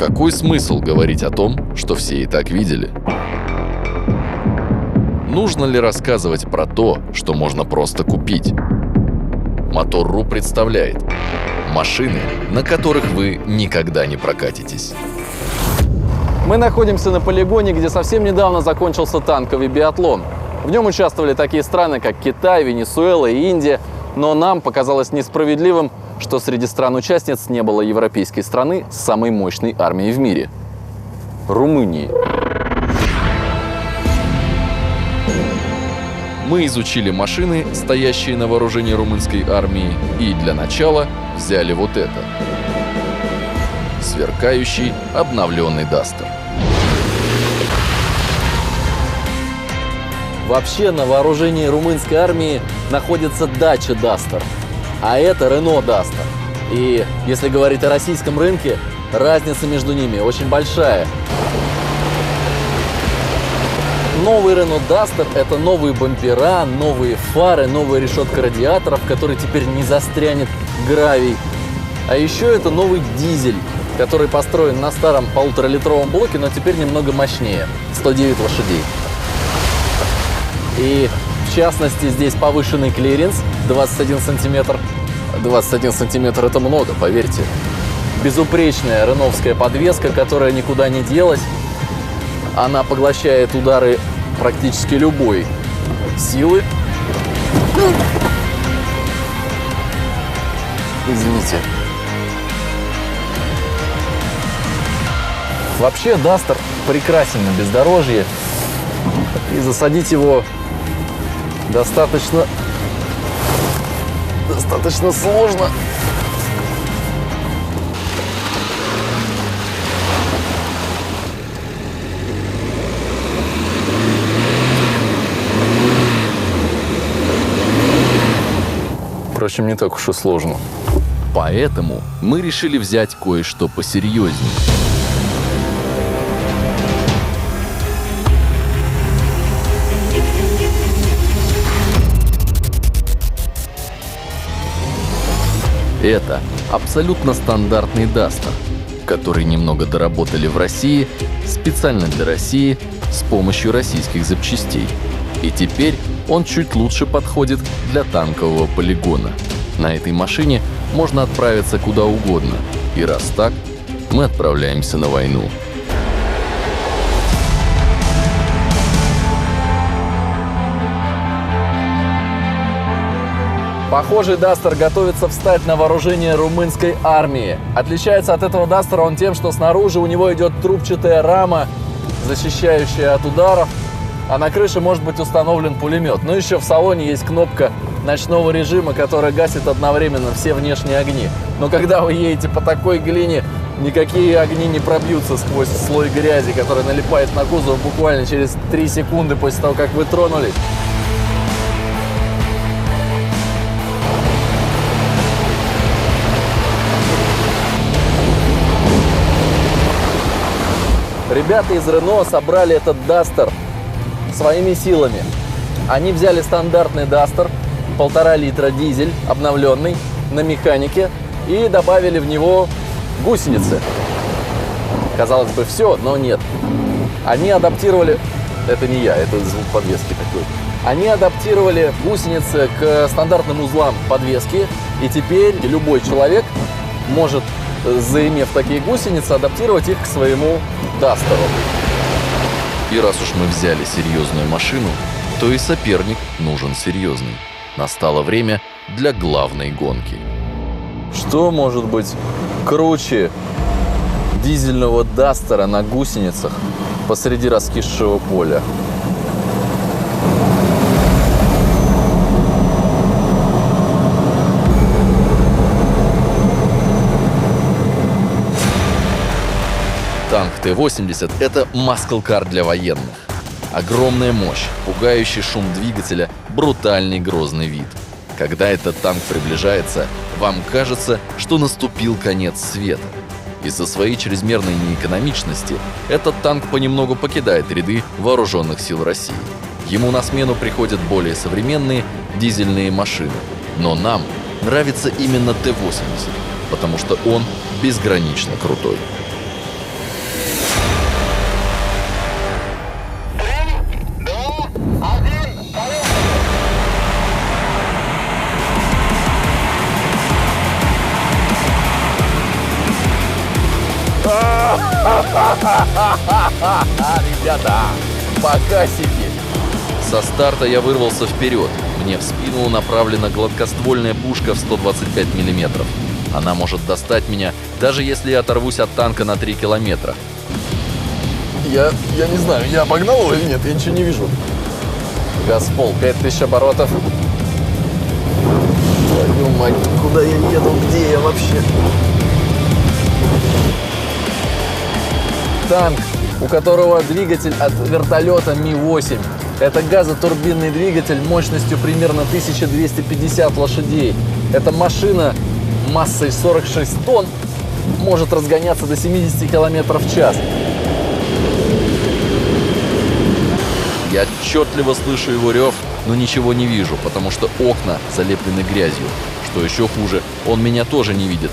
Какой смысл говорить о том, что все и так видели? Нужно ли рассказывать про то, что можно просто купить? Мотор.ру представляет машины, на которых вы никогда не прокатитесь. Мы находимся на полигоне, где совсем недавно закончился танковый биатлон. В нем участвовали такие страны, как Китай, Венесуэла и Индия. Но нам показалось несправедливым, что среди стран-участниц не было европейской страны с самой мощной армией в мире – Румынии. Мы изучили машины, стоящие на вооружении румынской армии, и для начала взяли вот это. Сверкающий обновленный Дастер. Вообще на вооружении румынской армии находится Dacia Duster, а это Renault Duster. И если говорить о российском рынке, разница между ними очень большая. Новый Renault Duster – это новые бампера, новые фары, новая решетка радиаторов, который теперь не застрянет гравий. А еще это новый дизель, который построен на старом 1,5-литровом блоке, но теперь немного мощнее – 109 лошадей. И в частности здесь повышенный клиренс 21 сантиметр. 21 сантиметр – это много, поверьте. Безупречная реновская подвеска, которая никуда не делась. Она поглощает удары практически любой силы. Извините. Вообще Duster прекрасен на бездорожье. И засадить его достаточно сложно. Впрочем, не так уж и сложно. Поэтому мы решили взять кое-что посерьезнее. Это абсолютно стандартный Duster, который немного доработали в России, специально для России, с помощью российских запчастей. И теперь он чуть лучше подходит для танкового полигона. На этой машине можно отправиться куда угодно. И раз так, мы отправляемся на войну. Похожий Duster готовится встать на вооружение румынской армии. Отличается от этого Duster он тем, что снаружи у него идет трубчатая рама, защищающая от ударов, а на крыше может быть установлен пулемет. Но еще в салоне есть кнопка ночного режима, которая гасит одновременно все внешние огни. Но когда вы едете по такой глине, никакие огни не пробьются сквозь слой грязи, который налипает на кузов буквально через 3 секунды после того, как вы тронулись. Ребята из Renault собрали этот Duster своими силами. Они взяли стандартный Duster, 1,5 литра дизель, обновленный, на механике, и добавили в него гусеницы. Казалось бы, все, но нет. Они адаптировали... Это не я, это звук подвески такой. Они адаптировали гусеницы к стандартным узлам подвески, и теперь любой человек может, заимев такие гусеницы, адаптировать их к своему Дастеру. И раз уж мы взяли серьезную машину, то и соперник нужен серьезный. Настало время для главной гонки. Что может быть круче дизельного Дастера на гусеницах посреди раскисшего поля? Танк Т-80 – это маскл-кар для военных. Огромная мощь, пугающий шум двигателя, брутальный грозный вид. Когда этот танк приближается, вам кажется, что наступил конец света. Из-за своей чрезмерной неэкономичности этот танк понемногу покидает ряды вооруженных сил России. Ему на смену приходят более современные дизельные машины. Но нам нравится именно Т-80, потому что он безгранично крутой. Ребята, покасики. Со старта я вырвался вперед. Мне в спину направлена гладкоствольная пушка в 125 мм. Она может достать меня, даже если я оторвусь от танка на 3 километра. Я не знаю, я обогнал его или нет, я ничего не вижу. Газ в пол, 5000 оборотов. Твою мать, куда я еду, где я вообще? Танк, у которого двигатель от вертолета Ми-8. Это газотурбинный двигатель мощностью примерно 1250 лошадей. Эта машина массой 46 тонн может разгоняться до 70 км в час. Я отчетливо слышу его рев, но ничего не вижу, потому что окна залеплены грязью. Что еще хуже, он меня тоже не видит.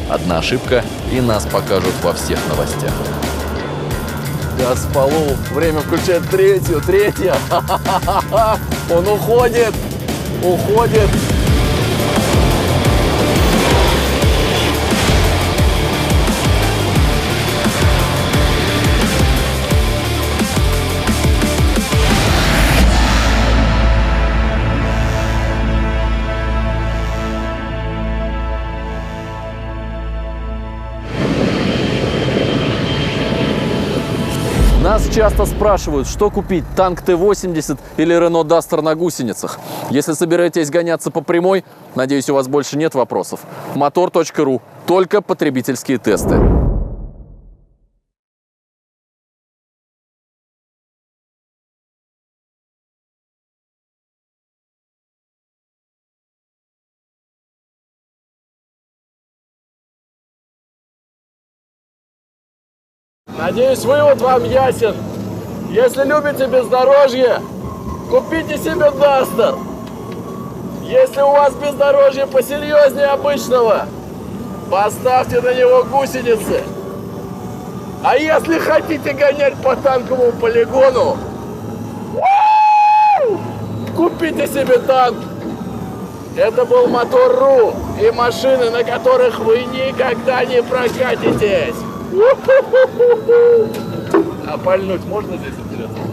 Одна ошибка, и нас покажут во всех новостях. Газ в полу. Время включать третью. Он уходит. Нас часто спрашивают, что купить, танк Т-80 или Renault Duster на гусеницах. Если собираетесь гоняться по прямой, надеюсь, у вас больше нет вопросов. Motor.ru. Только потребительские тесты. Надеюсь, вывод вам ясен. Если любите бездорожье, купите себе Duster. Если у вас бездорожье посерьезнее обычного, поставьте на него гусеницы. А если хотите гонять по танковому полигону, купите себе танк. Это был Motor.ru и машины, на которых вы никогда не прокатитесь. А пальнуть можно здесь, интересно?